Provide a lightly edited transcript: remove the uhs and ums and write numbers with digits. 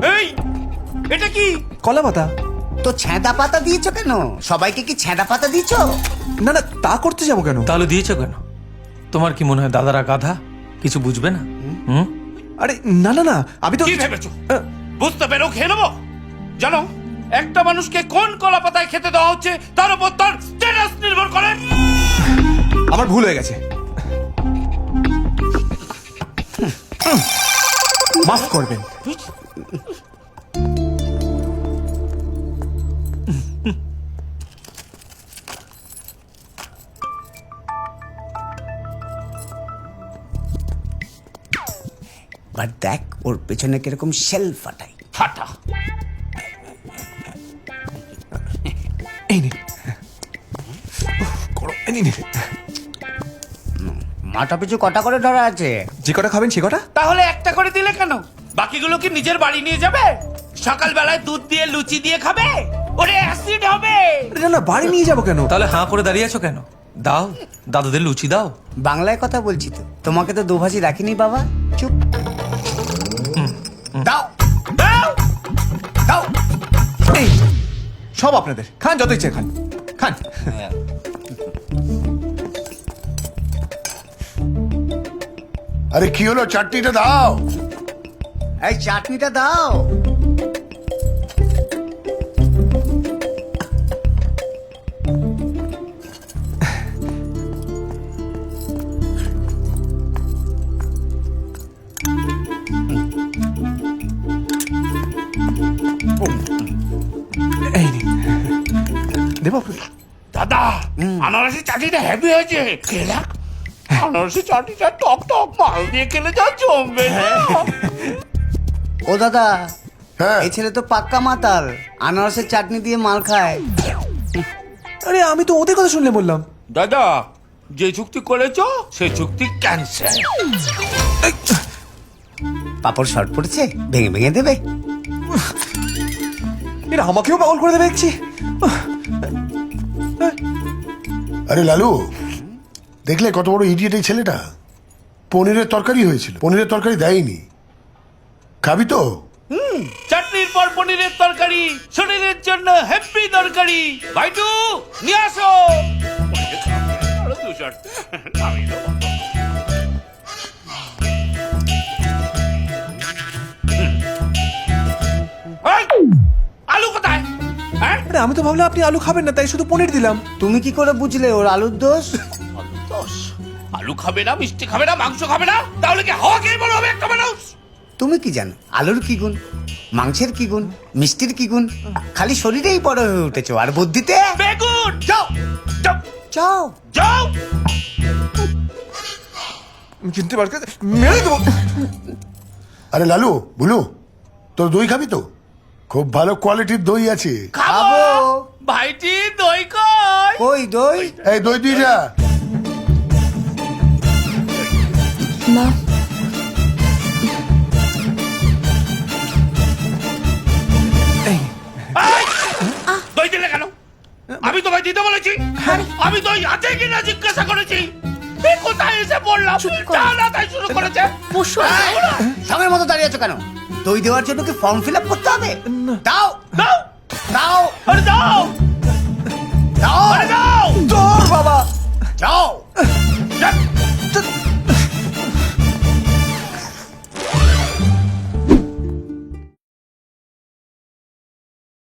এই এটা কি? কলা পাতা। তো ছেঁদা পাতা দিয়েছো কেন? সবাইকে কি ছেঁদা পাতা দিয়েছো? না না, তা করতে যাবো কেন? তাহলে দিয়েছো কেন? তোমার কি মনে হয় দাদারা গাধা, কিছু বুঝবে না? আরে না না না, আমি তো কি ভেবেছো? বুঝতে পেরেও খেয়ে নেবো? জানো একটা মানুষকে কোন কলা পাতায় খেতে দেওয়া হচ্ছে তার উপর তার স্ট্যাটাস নির্ভর করে। আমার ভুল হয়ে গেছে, মাফ করবেন। বাট দেখ ওর পেছনে কিরকম শেল ফাটাই। ফাটা এই নে, করো, এই নিন। মাথা পিছু কটা করে ধরা আছে? যে কটা খাবেন সে কটা। তাহলে একটা করে দিলে কেন? বাকিগুলো কি নিজের বাড়ি নিয়ে যাবে? সকালবেলায় দুধ দিয়ে লুচি দিয়ে খাবে? ওরে অ্যাসিড হবে। না না, বাড়ি নিয়ে যাবো কেন? তাহলে হাঁ করে দাঁড়িয়ে আছো কেন? দাও দাদুদের লুচি দাও। বাংলায় কথা বলছি তো, তোমাকে তো দুভাষী রাখিনি বাবা। চুপ। দাও দাও দাও। এই সব আপনাদের, খান যত ইচ্ছে খান, খান। আরে কি হলো, চাটনিটা দাও। এই চাটনিটা দাও। এই নিন, দেবো আপনাদের? দাদা আনারসের চাটনিটা হেভি হয়েছে। খেলা আনারসের চাটনিটা টক টক মাল দিয়ে খেলে যা জমবে না। ও দাদা, হ্যাঁ এই ছেলে তো পাক্কা মাতাল, আনারসের চাটনি দিয়ে মাল খায়। আরে আমি তো ওদের কথা শুনলে বললাম। দাদা যে চুক্তি করেছো সেই চুক্তি ক্যান্সেল। পাপড় শর্ট পড়েছে, ভেঙে ভেঙে দেবে। এরা আমাকেও পাগল করে দেবে দেখছি। আরে লালু, দেখলে কত বড় ইডিয়েট এই ছেলেটা। পনিরের তরকারি হয়েছিল, পনিরের তরকারি দেয়নি। খাবি তো? চাটনির পর পনিরের তরকারি শরীরের জন্য হেভি তরকারি। ভাইটু নিয়ে আসো। আরো 2 শট। আমি দেবো। এই, আলু কোথায়? হ্যাঁ আরে আমি তো ভাবলাম আপনি আলু খাবেন না, তাই শুধু পনির দিলাম। তুমি কি করে বুঝলে ওর আলুর দোষ? আলু দোষ? আলু খাবে না, মিষ্টি খাবে না, মাংস খাবে না, তাহলে কি হাওয়া খেয়ে বড় হবে একটা মানুষ? তুমি কি জানো আলুর কি গুণ, মাংসের কি গুণ, মিষ্টির কি গুণ? খালি শরীরেই বড় হয়ে উঠেছো, আর বুদ্ধিতে বেগুন যাও যাও চাও। যাও। চিনতে পারছে, মেরে দেবো। আরে লালু, বুলু, তোর দই খাবি তো? খুব ভালো কোয়ালিটির দই আছে। খাবো। ভাইটি দই কই? কই দই? এই দই দিয়ে যা। মা, এই, দই দিলে কেন? আমি তোমায় দিতে বলেছি। আমি দই আছে কিনা জিজ্ঞাসা করেছি। এ কোথায় এসে বললাম? টানা তাই শুরু করেছে। সঙ্গের মতো দাঁড়িয়ে আছো কেন? দই দেওয়ার জন্য কি ফর্ম ফিল আপ করতে হবে? দাও দাও দাও আরে দাও দাও। আরে দাও। তোর বাবা। যাও।